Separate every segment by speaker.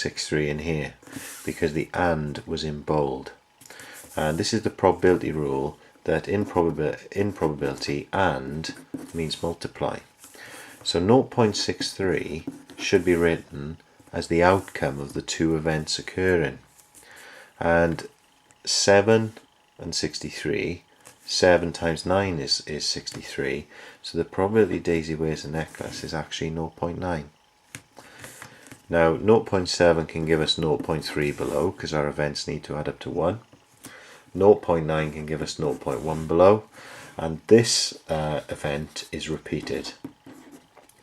Speaker 1: 0.63 in here because the "and" was in bold. And this is the probability rule, that in probability "and" means multiply. So 0.63 should be written as the outcome of the two events occurring. And 7 and 63, 7 times 9 is 63, so the probability Daisy wears a necklace is actually 0.9. Now 0.7 can give us 0.3 below because our events need to add up to 1. 0.9 can give us 0.1 below, and this event is repeated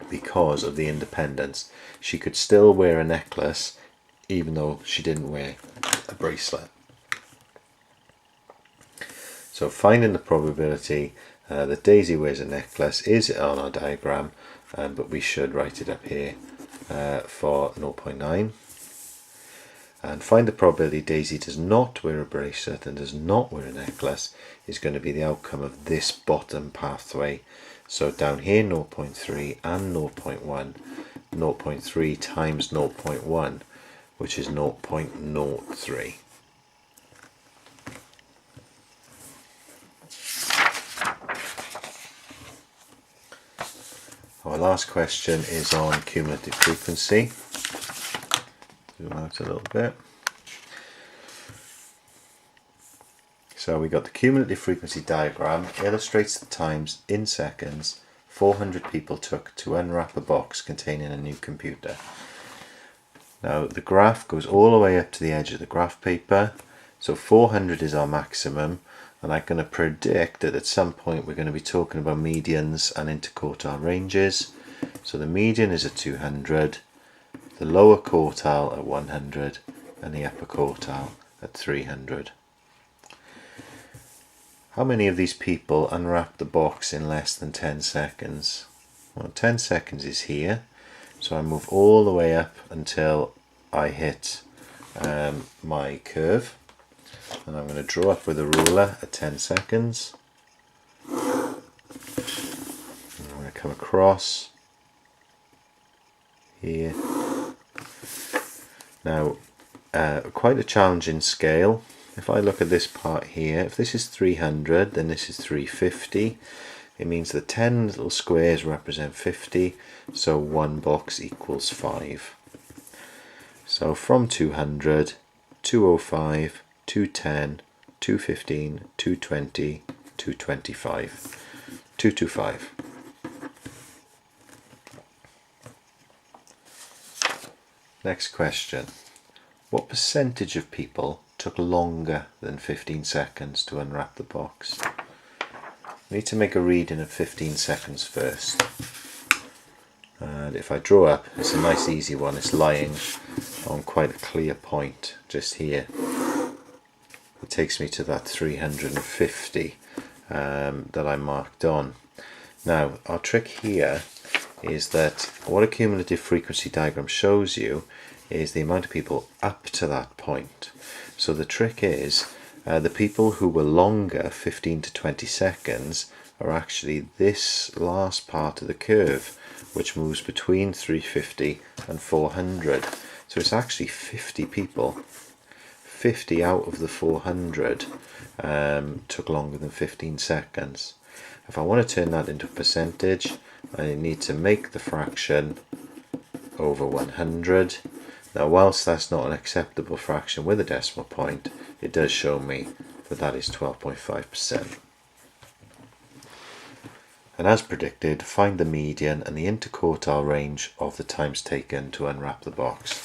Speaker 1: because of the independence. She could still wear a necklace even though she didn't wear a bracelet. So finding the probability that Daisy wears a necklace is on our diagram, but we should write it up here for 0.9. And find the probability Daisy does not wear a bracelet and does not wear a necklace is going to be the outcome of this bottom pathway. So down here 0.3 and 0.1, 0.3 times 0.1, which is 0.03. Our last question is on cumulative frequency. Zoom out a little bit. So we got the cumulative frequency diagram, illustrates the times in seconds 400 people took to unwrap a box containing a new computer. Now the graph goes all the way up to the edge of the graph paper, so 400 is our maximum, and I'm going to predict that at some point we're going to be talking about medians and interquartile ranges. So the median is at 200, the lower quartile at 100, and the upper quartile at 300. How many of these people unwrap the box in less than 10 seconds? Well, 10 seconds is here, so I move all the way up until I hit my curve, and I'm going to draw up with a ruler at 10 seconds. And I'm going to come across here. Now, quite a challenging scale. If I look at this part here, if this is 300, then this is 350. It means the 10 little squares represent 50, so one box equals 5. So from 200, 205, 210, 215, 220, 225, 225. Next question. What percentage of people took longer than 15 seconds to unwrap the box? I need to make a reading of 15 seconds first. And if I draw up, it's a nice easy one. It's lying on quite a clear point just here. It takes me to that 350 that I marked on. Now, our trick here is that what a cumulative frequency diagram shows you is the amount of people up to that point. So the trick is the people who were longer, 15 to 20 seconds, are actually this last part of the curve, which moves between 350 and 400. So it's actually 50 people. 50 out of the 400 took longer than 15 seconds. If I want to turn that into a percentage, I need to make the fraction over 100. Now, whilst that's not an acceptable fraction with a decimal point, it does show me that that is 12.5%. And as predicted, find the median and the interquartile range of the times taken to unwrap the box.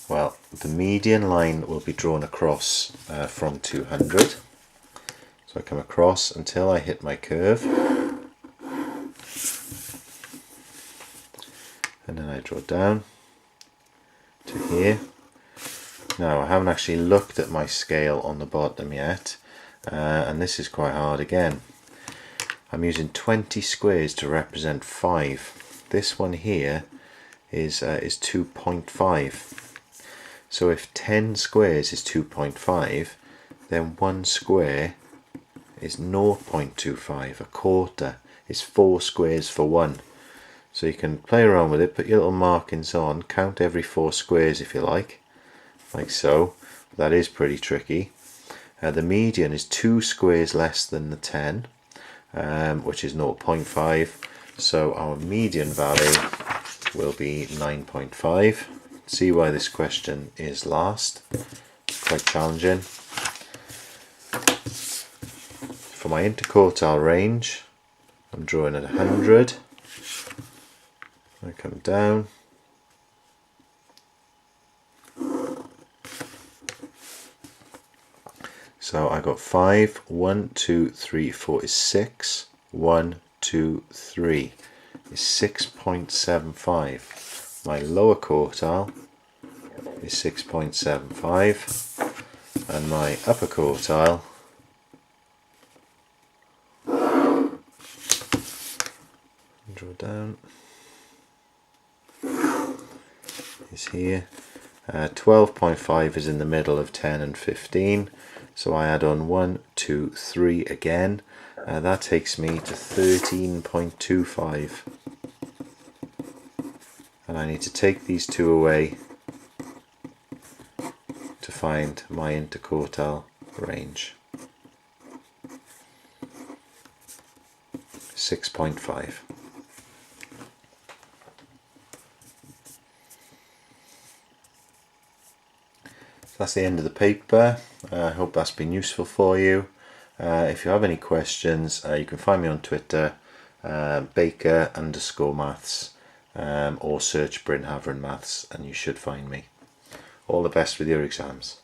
Speaker 1: Well, the median line will be drawn across from 200. So I come across until I hit my curve. And then I draw down to here. Now, I haven't actually looked at my scale on the bottom yet, and this is quite hard again. I'm using 20 squares to represent 5. This one here is 2.5. So if 10 squares is 2.5, then 1 square is 0.25. A quarter is 4 squares for 1. So you can play around with it, put your little markings on, count every 4 squares if you like so. That is pretty tricky. The median is 2 squares less than the 10, which is 0.5. So our median value will be 9.5. See why this question is last. Quite challenging. For my interquartile range, I'm drawing at 100. I come down. So I got 5, 1, 2, 3, 4 is 6, 1, 2, 3 is 6.75. My lower quartile is 6.75 and my upper quartile draw down is here. 12.5 is in the middle of 10 and 15, so I add on 1, 2, 3 again. That takes me to 13.25, and I need to take these two away to find my interquartile range. 6.5. That's the end of the paper. I hope that's been useful for you. If you have any questions, you can find me on Twitter, Baker_maths, or search Bryn Hafren Maths and you should find me. All the best with your exams.